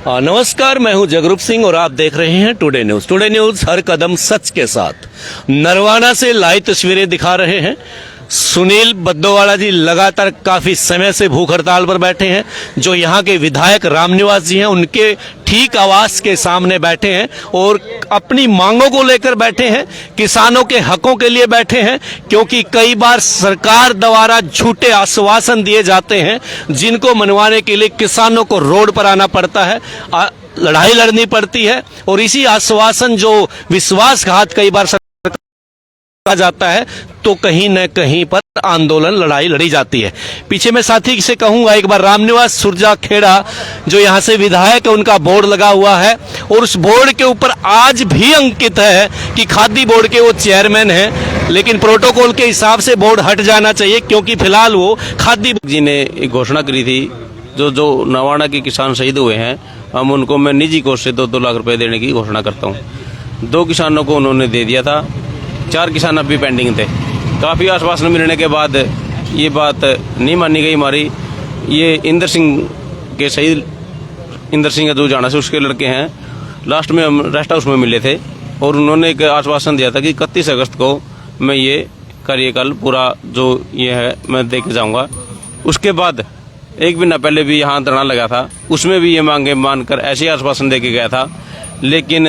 नमस्कार, मैं हूं जगरूप सिंह और आप देख रहे हैं टुडे न्यूज। टुडे न्यूज हर कदम सच के साथ नरवाना से लाइव तस्वीरें दिखा रहे हैं। सुनील बद्दोवाला जी लगातार काफी समय से भूख हड़ताल पर बैठे हैं। जो यहाँ के विधायक रामनिवास जी हैं, उनके ठीक आवास के सामने बैठे हैं और अपनी मांगों को लेकर बैठे हैं, किसानों के हकों के लिए बैठे हैं। क्योंकि कई बार सरकार द्वारा झूठे आश्वासन दिए जाते हैं, जिनको मनवाने के लिए किसानों को रोड पर आना पड़ता है, लड़ाई लड़नी पड़ती है। और इसी आश्वासन जो विश्वासघात कई बार जाता है, तो कहीं न कहीं पर आंदोलन लड़ाई लड़ी जाती है। पीछे मैं साथी से कहूंगा, एक बार रामनिवास सुरजाखेड़ा जो यहां से विधायक है, उनका बोर्ड लगा हुआ है और उस बोर्ड के ऊपर आज भी अंकित है कि खादी बोर्ड के वो चेयरमैन हैं। लेकिन प्रोटोकॉल के हिसाब से बोर्ड हट जाना चाहिए, क्योंकि फिलहाल वो खादी जी ने एक घोषणा करी थी, जो नवाना के किसान शहीद हुए हैं, हम उनको मैं निजी कोष से 2-2 लाख रुपए देने की घोषणा करता हूँ। 2 किसानों को उन्होंने दे दिया था, 4 किसान अभी पेंडिंग थे। काफ़ी आश्वासन मिलने के बाद ये बात नहीं मानी गई हमारी। ये इंदर सिंह के शहीद इंदर सिंह जो जाना से उसके लड़के हैं, लास्ट में हम रेस्ट हाउस में मिले थे और उन्होंने एक आश्वासन दिया था कि 31 अगस्त को मैं ये कार्यकाल पूरा जो ये है मैं दे के जाऊँगा। उसके बाद एक महीना पहले भी यहाँ धरना लगा था, उसमें भी ये मांगे मानकर ऐसे आश्वासन दे के गया था, लेकिन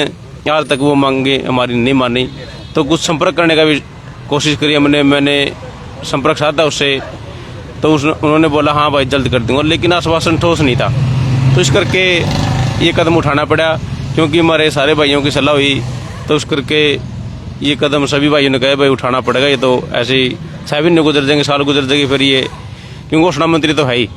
आज तक वो मांगे हमारी नहीं मानी। तो कुछ संपर्क करने का भी कोशिश करी मैंने संपर्क साधा उससे, तो उन्होंने बोला हाँ भाई जल्द कर दूंगा, लेकिन आश्वासन ठोस नहीं था। तो इस करके ये कदम उठाना पड़ा, क्योंकि हमारे सारे भाइयों की सलाह हुई, तो उस करके ये कदम सभी भाइयों ने कहा भाई उठाना पड़ेगा। ये तो ऐसे ही 7 महीने गुजर जाएंगे, साल गुजर जाएंगे, फिर ये क्यों घोषणा मंत्री तो है ही,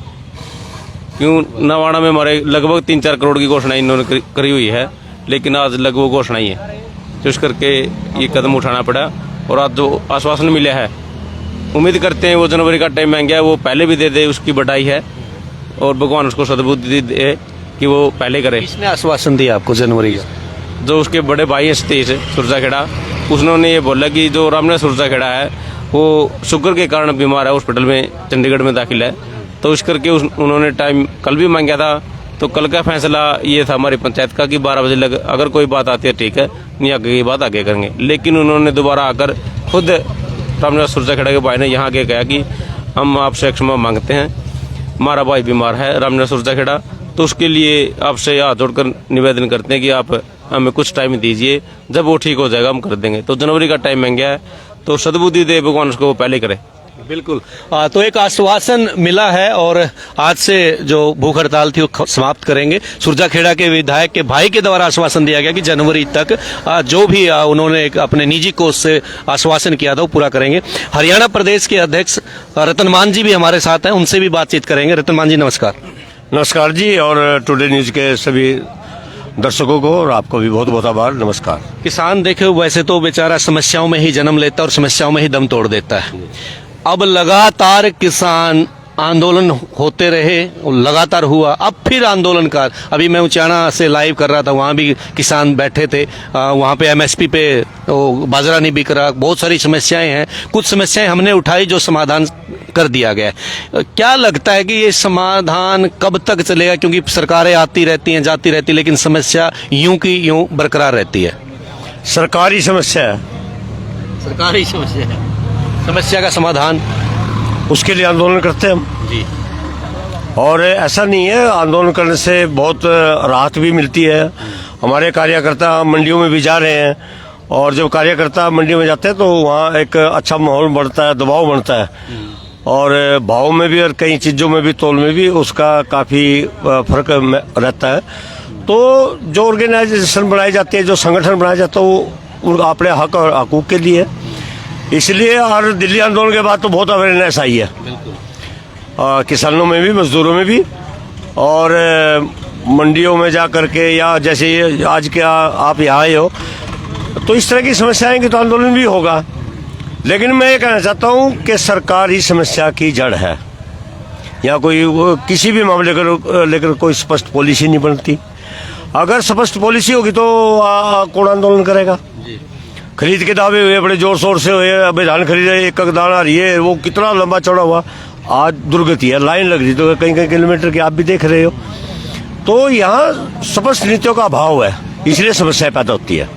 क्यों नवाना में हमारे लगभग 3-4 करोड़ की घोषणा इन्होंने करी हुई है, लेकिन आज लगभग घोषणा ही है। तो इस करके ये कदम उठाना पड़ा और आज जो आश्वासन मिला है, उम्मीद करते हैं वो जनवरी का टाइम मांग गया, वो पहले भी दे दे, उसकी बधाई है और भगवान उसको सद्बुद्धि दे कि वो पहले करे। किसने आश्वासन दिया आपको जनवरी का? जो उसके बड़े भाई हैं सतीश सुरजाखेड़ा, उसने ये बोला कि जो रामनिवास सुरजाखेड़ा है वो शुगर के कारण बीमार है, हॉस्पिटल में चंडीगढ़ में दाखिल है। तो इस करके उन्होंने टाइम कल भी मांगा था। तो कल का फैसला ये था हमारी पंचायत का कि 12 बजे लग अगर कोई बात आती है ठीक है, नहीं आगे की बात आगे करेंगे। लेकिन उन्होंने दोबारा आकर खुद रामनिवास सुरजाखेड़ा के भाई ने यहाँ आके कहा कि हम आपसे क्षमा मांगते हैं, हमारा भाई बीमार है रामनिवास सुरजाखेड़ा, तो उसके लिए आपसे हाथ जोड़कर निवेदन करते हैं कि आप हमें कुछ टाइम दीजिए, जब वो ठीक हो जाएगा हम कर देंगे। तो जनवरी का टाइम मांग गया है, तो सद्बुद्धि दे भगवान उसको वो पहले करे। बिल्कुल। तो एक आश्वासन मिला है और आज से जो भूख हड़ताल थी वो समाप्त करेंगे। सुरजाखेड़ा के विधायक के भाई के द्वारा आश्वासन दिया गया कि जनवरी तक जो भी उन्होंने एक अपने निजी कोष से आश्वासन किया था वो पूरा करेंगे। हरियाणा प्रदेश के अध्यक्ष रतन मान जी भी हमारे साथ हैं, उनसे भी बातचीत करेंगे। रतन मान जी नमस्कार। नमस्कार जी, और टुडे न्यूज के सभी दर्शकों को और आपको भी बहुत बहुत आभार। नमस्कार। किसान देखे वैसे तो बेचारा समस्याओं में ही जन्म लेता है और समस्याओं में ही दम तोड़ देता है। अब लगातार किसान आंदोलन होते रहे, लगातार हुआ, अब फिर आंदोलनकार। अभी मैं उचाना से लाइव कर रहा था, वहाँ भी किसान बैठे थे। वहाँ पे एमएसपी पे बाजरा नहीं बिक रहा, बहुत सारी समस्याएं हैं। कुछ समस्याएं हमने उठाई जो समाधान कर दिया गया है। क्या लगता है कि ये समाधान कब तक चलेगा? क्योंकि सरकारें आती रहती हैं जाती रहती, लेकिन समस्या यूं की यूं बरकरार रहती है। सरकारी समस्या है, सरकारी समस्या है, समस्या का समाधान उसके लिए आंदोलन करते हैं हम जी। और ऐसा नहीं है, आंदोलन करने से बहुत राहत भी मिलती है। हमारे कार्यकर्ता मंडियों में भी जा रहे हैं, और जब कार्यकर्ता मंडियों में जाते हैं तो वहाँ एक अच्छा माहौल बनता है, दबाव बनता है, और भाव में भी और कई चीज़ों में भी, तोल में भी उसका काफ़ी फर्क रहता है। तो जो ऑर्गेनाइजेशन बनाई जाती है, जो संगठन बनाया जाता है, वो अपने हक और हकूक़ के लिए, इसलिए। और दिल्ली आंदोलन के बाद तो बहुत अवेयरनेस आई है किसानों में भी, मजदूरों में भी, और मंडियों में जा करके, या जैसे आज क्या आप यहाँ आए हो, तो इस तरह की समस्याएं की तो आंदोलन भी होगा। लेकिन मैं ये कहना चाहता हूँ कि सरकार ही समस्या की जड़ है। या कोई किसी भी मामले को लेकर कोई स्पष्ट पॉलिसी नहीं बनती। अगर स्पष्ट पॉलिसी होगी तो कौन आंदोलन करेगा? खरीद के दावे हुए, बड़े जोर शोर से हुए, अभी धान खरीदे, एक दाना आ रही है, वो कितना लंबा चौड़ा हुआ। आज दुर्गति है, लाइन लग रही तो कई कई किलोमीटर की, आप भी देख रहे हो। तो यहाँ स्पष्ट नीतियों का अभाव है, इसलिए समस्या पैदा होती है।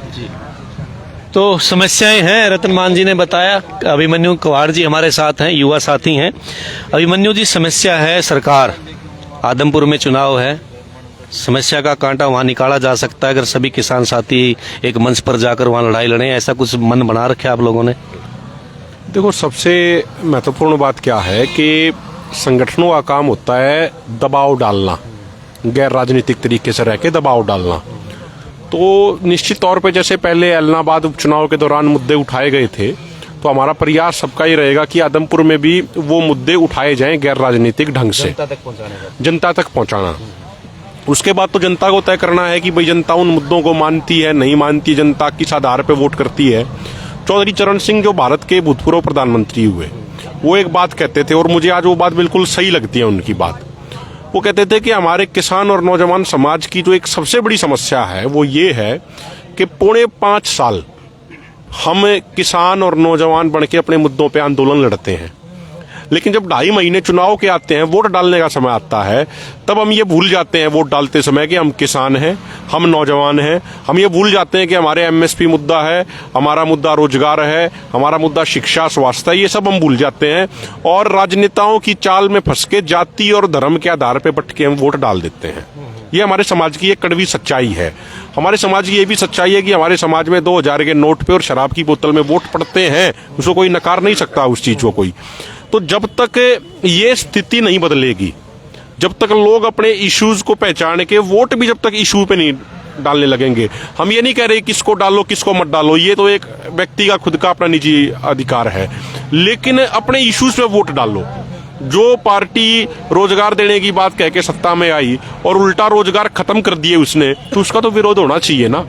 तो समस्याएं हैं, रतन मान जी ने बताया। अभिमन्यु कवाड़ जी हमारे साथ हैं, युवा साथी हैं। अभिमन्यु जी, समस्या है सरकार, आदमपुर में चुनाव है, समस्या का कांटा वहां निकाला जा सकता है अगर सभी किसान साथी एक मंच पर जाकर वहां लड़ाई लड़ें, ऐसा कुछ मन बना रखा आप लोगों ने? देखो, सबसे महत्वपूर्ण बात क्या है कि संगठनों का काम होता है दबाव डालना, गैर राजनीतिक तरीके से रह के दबाव डालना। तो निश्चित तौर पे जैसे पहले एलनाबाद उपचुनाव के दौरान मुद्दे उठाए गए थे, तो हमारा प्रयास सबका ही रहेगा कि आदमपुर में भी वो मुद्दे उठाए जाएं गैर राजनीतिक ढंग से, जनता तक पहुंचाना। उसके बाद तो जनता को तय करना है कि भाई जनता उन मुद्दों को मानती है, नहीं मानती, जनता किस आधार पे वोट करती है। चौधरी चरण सिंह जो भारत के भूतपूर्व प्रधानमंत्री हुए, वो एक बात कहते थे और मुझे आज वो बात बिल्कुल सही लगती है उनकी बात। वो कहते थे कि हमारे किसान और नौजवान समाज की जो एक सबसे बड़ी समस्या है वो ये है कि 4.5 साल हम किसान और नौजवान बन के अपने मुद्दों पे आंदोलन लड़ते हैं, लेकिन जब 2.5 महीने चुनाव के आते हैं, वोट डालने का समय आता है, तब हम ये भूल जाते हैं वोट डालते समय कि हम किसान हैं, हम नौजवान हैं। हम ये भूल जाते हैं कि हमारे एमएसपी मुद्दा है, हमारा मुद्दा रोजगार है, हमारा मुद्दा शिक्षा, स्वास्थ्य, ये सब हम भूल जाते हैं और राजनेताओं की चाल में फंस के जाति और धर्म के आधार पर बट के हम वोट डाल देते हैं। ये हमारे समाज की एक कड़वी सच्चाई है। हमारे समाज की ये भी सच्चाई है कि हमारे समाज में 2000 के नोट पे और शराब की बोतल में वोट पड़ते हैं, उसको कोई नकार नहीं सकता उस चीज को कोई। तो जब तक ये स्थिति नहीं बदलेगी, जब तक लोग अपने इश्यूज को पहचान के वोट भी जब तक इशू पे नहीं डालने लगेंगे, हम ये नहीं कह रहे किसको डालो किसको मत डालो, ये तो एक व्यक्ति का खुद का अपना निजी अधिकार है, लेकिन अपने इश्यूज पे वोट डालो। जो पार्टी रोजगार देने की बात कह के सत्ता में आई और उल्टा रोजगार खत्म कर दिए उसने, तो उसका तो विरोध होना चाहिए ना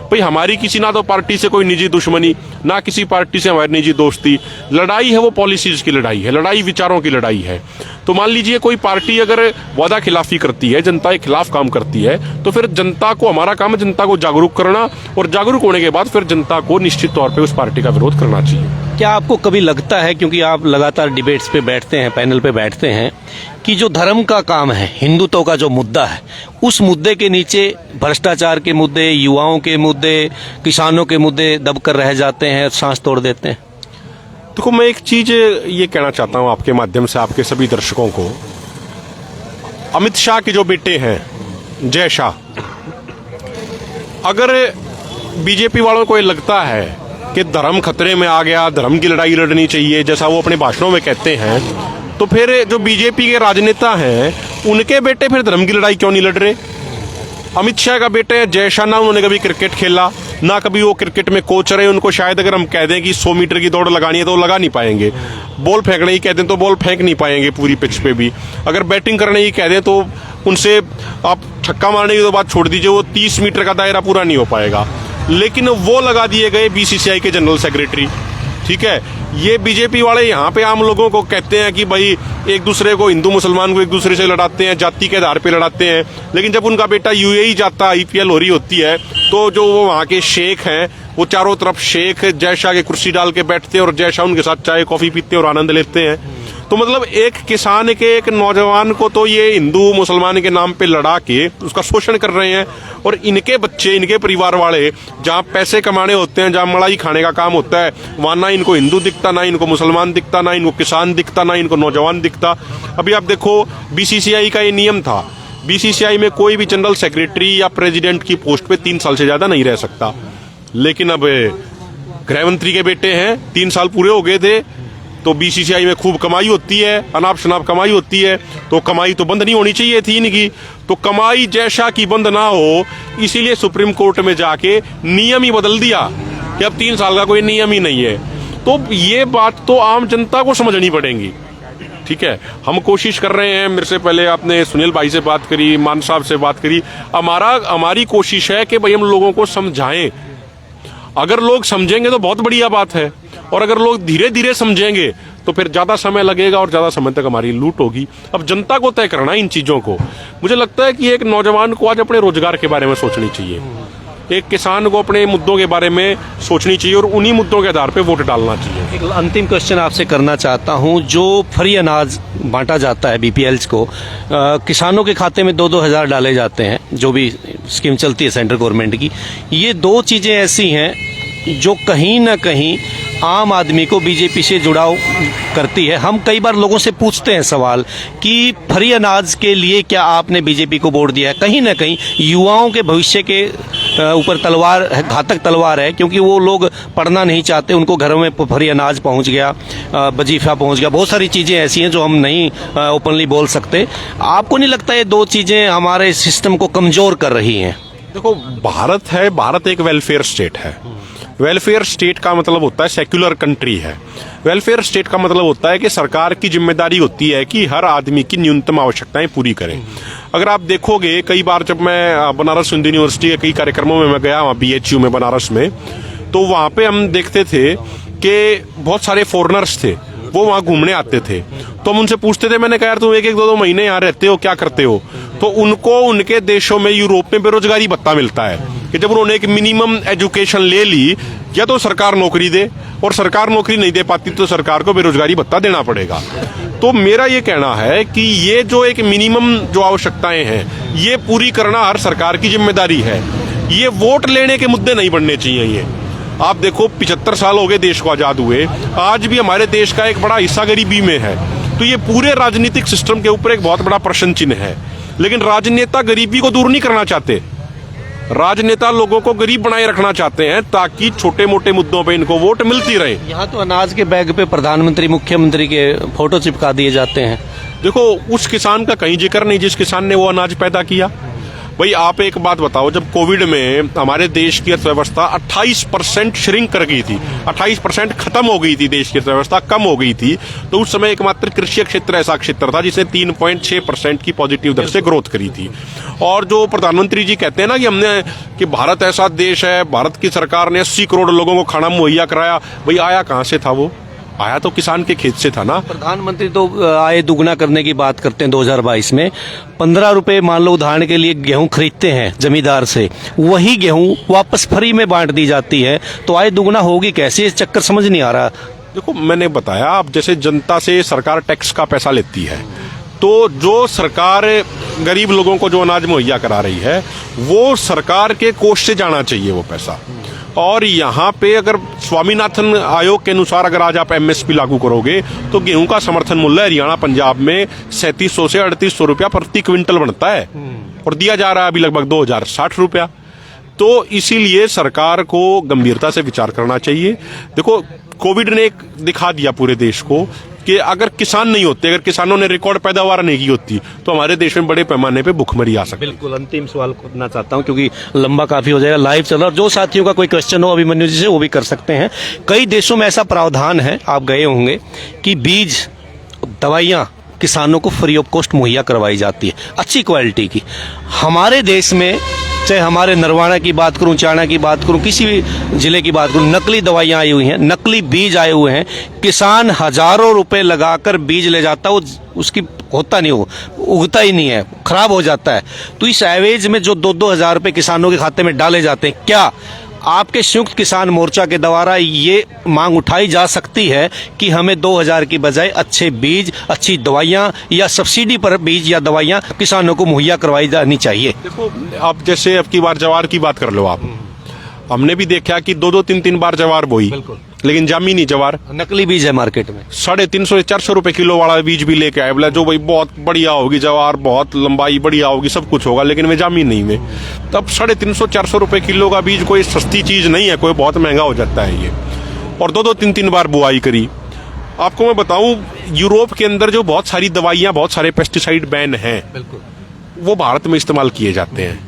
भाई। हमारी किसी ना तो पार्टी से कोई निजी दुश्मनी, ना किसी पार्टी से हमारी निजी दोस्ती, लड़ाई है वो पॉलिसीज की लड़ाई है, लड़ाई विचारों की लड़ाई है। तो मान लीजिए कोई पार्टी अगर वादा खिलाफी करती है, जनता के खिलाफ काम करती है, तो फिर जनता को, हमारा काम है जनता को जागरूक करना, और जागरूक होने के बाद फिर जनता को निश्चित तौर पर उस पार्टी का विरोध करना चाहिए। क्या आपको कभी लगता है, क्योंकि आप लगातार डिबेट्स पे बैठते हैं, पैनल पे बैठते हैं, कि जो धर्म का काम है, हिंदुत्व का जो मुद्दा है, उस मुद्दे के नीचे भ्रष्टाचार के मुद्दे, युवाओं के मुद्दे, किसानों के मुद्दे दबकर रह जाते हैं, सांस तोड़ देते हैं? देखो, मैं एक चीज ये कहना चाहता हूं आपके माध्यम से आपके सभी दर्शकों को। अमित शाह के जो बेटे हैं, जय शाह, अगर बीजेपी वालों को ये लगता है कि धर्म खतरे में आ गया, धर्म की लड़ाई लड़नी चाहिए, जैसा वो अपने भाषणों में कहते हैं, तो फिर जो बीजेपी के राजनेता हैं उनके बेटे फिर धर्म की लड़ाई क्यों नहीं लड़ रहे? अमित शाह का बेटे है जय शाह, ना उन्होंने कभी क्रिकेट खेला, ना कभी वो क्रिकेट में कोच रहे। उनको शायद अगर हम कह दें कि 100 मीटर की दौड़ लगानी है तो वो लगा नहीं पाएंगे। बॉल फेंकने ही कह दें तो बॉल फेंक नहीं पाएंगे पूरी पिच पे भी। अगर बैटिंग करने ही कह दें तो उनसे आप छक्का मारने की तो बात छोड़ दीजिए, वो 30 मीटर का दायरा पूरा नहीं हो पाएगा। लेकिन वो लगा दिए गए बीसीसीआई के जनरल सेक्रेटरी, ठीक है। ये बीजेपी वाले यहाँ पे आम लोगों को कहते हैं कि भाई एक दूसरे को, हिंदू मुसलमान को एक दूसरे से लड़ाते हैं, जाति के आधार पे लड़ाते हैं। लेकिन जब उनका बेटा यूएई जाता, आईपीएल हो रही होती है, तो जो वो वहाँ के शेख हैं, वो चारों तरफ शेख जय शाह के कुर्सी डाल के बैठते हैं और जय शाह उनके साथ चाय कॉफी पीते हैं और आनंद लेते हैं। तो मतलब एक किसान के, एक नौजवान को तो ये हिंदू मुसलमान के नाम पे लड़ा के उसका शोषण कर रहे हैं, और इनके बच्चे, इनके परिवार वाले जहाँ पैसे कमाने होते हैं, जहाँ मलाई खाने का काम होता है, वहाँ ना इनको हिंदू दिखता, ना इनको मुसलमान दिखता, ना इनको किसान दिखता, ना इनको नौजवान दिखता। अभी आप देखो, बीसीसीआई का ये नियम था, बीसीसीआई में कोई भी जनरल सेक्रेटरी या प्रेसिडेंट की पोस्ट पे 3 साल से ज्यादा नहीं रह सकता। लेकिन अब गृह मंत्री के बेटे हैं, 3 साल पूरे हो गए थे, तो बीसीसीआई में खूब कमाई होती है, अनाप शनाप कमाई होती है, तो कमाई तो बंद नहीं होनी चाहिए थी इनकी। तो कमाई जय शाह की बंद ना हो, इसीलिए सुप्रीम कोर्ट में जाके नियम ही बदल दिया कि अब 3 साल का कोई नियम ही नहीं है। तो ये बात तो आम जनता को समझनी पड़ेगी, ठीक है। हम कोशिश कर रहे हैं, मेरे से पहले आपने सुनील भाई से बात करी, मान साहब से बात करी, हमारी कोशिश है कि भाई हम लोगों को समझाएं। अगर लोग समझेंगे तो बहुत बढ़िया बात है, और अगर लोग धीरे धीरे समझेंगे तो फिर ज्यादा समय लगेगा और ज्यादा समय तक हमारी लूट होगी। अब जनता को तय करना इन चीजों को। मुझे लगता है कि एक नौजवान को आज अपने रोजगार के बारे में सोचनी चाहिए। एक किसान को अपने मुद्दों के बारे में सोचनी चाहिए और उन्हीं मुद्दों के आधार पे वोट डालना चाहिए। एक अंतिम क्वेश्चन आपसे करना चाहता हूं, जो फ्री अनाज बांटा जाता है बीपीएल्स को, किसानों के खाते में 2-2 हज़ार डाले जाते हैं, जो भी स्कीम चलती है सेंट्रल गवर्नमेंट की, ये दो चीज़ें ऐसी हैं जो कहीं ना कहीं आम आदमी को बीजेपी से जुड़ाव करती है। हम कई बार लोगों से पूछते हैं सवाल कि फ्री अनाज के लिए क्या आपने बीजेपी को वोट दिया है? कहीं ना कहीं युवाओं के भविष्य के ऊपर तलवार, घातक तलवार है, क्योंकि वो लोग पढ़ना नहीं चाहते, उनको घरों में फ्री अनाज पहुंच गया, वजीफा पहुंच गया, बहुत सारी चीज़ें ऐसी हैं जो हम नहीं ओपनली बोल सकते। आपको नहीं लगता ये दो चीज़ें हमारे सिस्टम को कमज़ोर कर रही हैं? देखो, भारत एक वेलफेयर स्टेट है। वेलफेयर स्टेट का मतलब होता है सेक्युलर कंट्री है। वेलफेयर स्टेट का मतलब होता है कि सरकार की जिम्मेदारी होती है कि हर आदमी की न्यूनतम आवश्यकताएं पूरी करें। अगर आप देखोगे, कई बार जब मैं बनारस हिंदू यूनिवर्सिटी के कई कार्यक्रमों में मैं गया, वहाँ BHU में बनारस में, तो वहाँ पे हम देखते थे कि बहुत सारे फॉरेनर्स थे, वो वहाँ घूमने आते थे। तो हम उनसे पूछते थे, मैंने कहा यार तुम 1-2 महीने यहाँ रहते हो, क्या करते हो? तो उनको उनके देशों में, यूरोप में बेरोजगारी भत्ता मिलता है कि जब उन्होंने एक मिनिमम एजुकेशन ले ली, या तो सरकार नौकरी दे, और सरकार नौकरी नहीं दे पाती तो सरकार को बेरोजगारी भत्ता देना पड़ेगा। तो मेरा ये कहना है कि ये जो एक मिनिमम जो आवश्यकताएं हैं, ये पूरी करना हर सरकार की जिम्मेदारी है। ये वोट लेने के मुद्दे नहीं बनने चाहिए। ये आप देखो, 75 साल हो गए देश को आजाद हुए, आज भी हमारे देश का एक बड़ा हिस्सा गरीबी में है। तो ये पूरे राजनीतिक सिस्टम के ऊपर एक बहुत बड़ा प्रश्न चिन्ह है। लेकिन राजनेता गरीबी को दूर नहीं करना चाहते। राजनेता लोगों को गरीब बनाए रखना चाहते हैं ताकि छोटे मोटे मुद्दों पे इनको वोट मिलती रहे। यहाँ तो अनाज के बैग पे प्रधानमंत्री, मुख्यमंत्री के फोटो चिपका दिए जाते हैं। देखो, उस किसान का कहीं जिक्र नहीं जिस किसान ने वो अनाज पैदा किया। भाई आप एक बात बताओ, जब कोविड में हमारे देश की अर्थव्यवस्था 28% श्रिंक कर गई थी, 28% खत्म हो गई थी, देश की अर्थव्यवस्था कम हो गई थी, तो उस समय एकमात्र कृषि क्षेत्र ऐसा क्षेत्र था जिसने 3.6% की पॉजिटिव दर से ग्रोथ करी थी। और जो प्रधानमंत्री जी कहते हैं ना कि भारत ऐसा देश है, भारत की सरकार ने 80 करोड़ लोगों को खाना मुहैया कराया, भाई आया कहाँ से था? वो आया तो किसान के खेत से था ना। प्रधानमंत्री तो आय दुगना करने की बात करते हैं 2022 में। 15 रुपए मान लो उदाहरण के लिए गेहूं खरीदते हैं जमींदार से, वही गेहूं वापस फ्री में बांट दी जाती है, तो आय दुगना होगी कैसे? इस चक्कर समझ नहीं आ रहा। देखो, मैंने बताया, अब जैसे जनता से सरकार टैक्स का पैसा लेती है, तो जो सरकार गरीब लोगों को जो अनाज मुहैया करा रही है, वो सरकार के कोष से जाना चाहिए वो पैसा। और यहाँ पे अगर स्वामीनाथन आयोग के अनुसार अगर आज आप MSP लागू करोगे तो गेहूं का समर्थन मूल्य हरियाणा, पंजाब में 3700 से 3800 रुपया प्रति क्विंटल बनता है, और दिया जा रहा है अभी लगभग 2060 रुपया। तो इसीलिए सरकार को गंभीरता से विचार करना चाहिए। देखो, कोविड ने एक दिखा दिया पूरे देश को कि अगर किसान नहीं होते, अगर किसानों ने रिकॉर्ड पैदावार नहीं की होती, तो हमारे देश में बड़े पैमाने पे भुखमरी आ सकती। बिल्कुल अंतिम सवाल करना चाहता हूं क्योंकि लंबा काफी हो जाएगा, लाइव चल रहा है। जो साथियों का कोई क्वेश्चन हो अभिमन्यु जी से, वो भी कर सकते हैं। कई देशों में ऐसा प्रावधान है, आप गए होंगे, कि बीज, दवाइयां किसानों को फ्री ऑफ कॉस्ट मुहैया करवाई जाती है, अच्छी क्वालिटी की। हमारे देश में, चाहे हमारे नरवाना की बात करूं, चाणा की बात करूं, किसी भी जिले की बात करूं, नकली दवाइयां आई हुई हैं, नकली बीज आए हुए हैं। किसान हजारों रुपए लगाकर बीज ले जाता है, वो उसकी होता नहीं, वो उगता ही नहीं है, खराब हो जाता है। तो इस एवरेज में जो 2-2 हज़ार रुपए किसानों के खाते में डाले जाते हैं, क्या आपके संयुक्त किसान मोर्चा के द्वारा ये मांग उठाई जा सकती है कि हमें 2000 की बजाय अच्छे बीज, अच्छी दवाइयां या सब्सिडी पर बीज या दवाइयां किसानों को मुहैया करवाई जानी चाहिए? देखो, आप जैसे अब की बार जवार की बात कर लो आप, हमने भी देखा कि 2-2, 3-3 बार जवार बोई, लेकिन जामी नहीं जवार, नकली बीज है मार्केट में। 350 से 400 रुपए किलो वाला बीज भी लेके आए, बोला जो भाई बहुत बढ़िया होगी जवार, बहुत लंबाई बढ़िया होगी, सब कुछ होगा, लेकिन वे जामी नहीं में। तब 350-400 रुपए किलो का बीज कोई सस्ती चीज नहीं है, कोई बहुत महंगा हो जाता है ये। और 2-2, 3-3 बार बुआई करी। आपको मैं बताऊं, यूरोप के अंदर जो बहुत सारी दवाइयां, बहुत सारे पेस्टिसाइड बैन हैं, वो भारत में इस्तेमाल किए जाते हैं,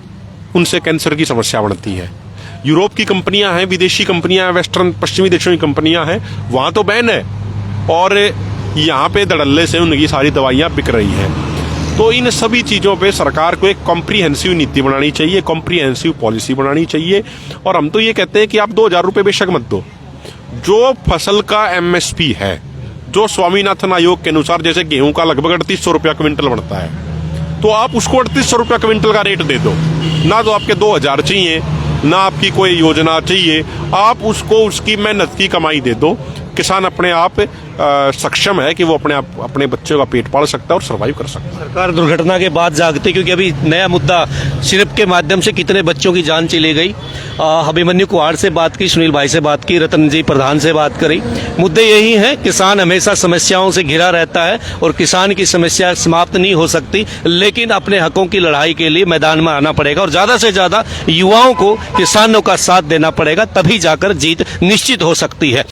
उनसे कैंसर की समस्या बढ़ती है। यूरोप की कंपनियां हैं, विदेशी कंपनियां हैं, वेस्टर्न पश्चिमी देशों की कंपनियां हैं, वहां तो बैन है, और यहाँ पे धड़ल्ले से उनकी सारी दवाइयां बिक रही हैं। तो इन सभी चीजों पे सरकार को एक कॉम्प्रिहेंसिव नीति बनानी चाहिए, कॉम्प्रिहेंसिव पॉलिसी बनानी चाहिए। और हम तो ये कहते हैं कि आप 2000 रुपए बेशक मत दो, जो फसल का MSP है, जो स्वामीनाथन आयोग के अनुसार, जैसे गेहूं का लगभग 3800 रुपया क्विंटल बढ़ता है, तो आप उसको 3800 रुपया क्विंटल का रेट दे दो ना। तो आपके 2000 चाहिए, ना आपकी कोई योजना चाहिए, आप उसको उसकी मेहनत की कमाई दे दो। किसान अपने आप सक्षम है कि वो अपने बच्चों का पेट पाल सकता है और सर्वाइव कर सकता है। सरकार दुर्घटना के बाद जागती, क्योंकि अभी नया मुद्दा सिर्फ के माध्यम से कितने बच्चों की जान चली गई। अभिमन्यु कुहाड़ से बात की, सुनील भाई से बात की, रतन जी प्रधान से बात करी। मुद्दे यही हैं, किसान हमेशा समस्याओं से घिरा रहता है और किसान की समस्या समाप्त नहीं हो सकती, लेकिन अपने हकों की लड़ाई के लिए मैदान में आना पड़ेगा और ज्यादा से ज्यादा युवाओं को किसानों का साथ देना पड़ेगा, तभी जाकर जीत निश्चित हो सकती है।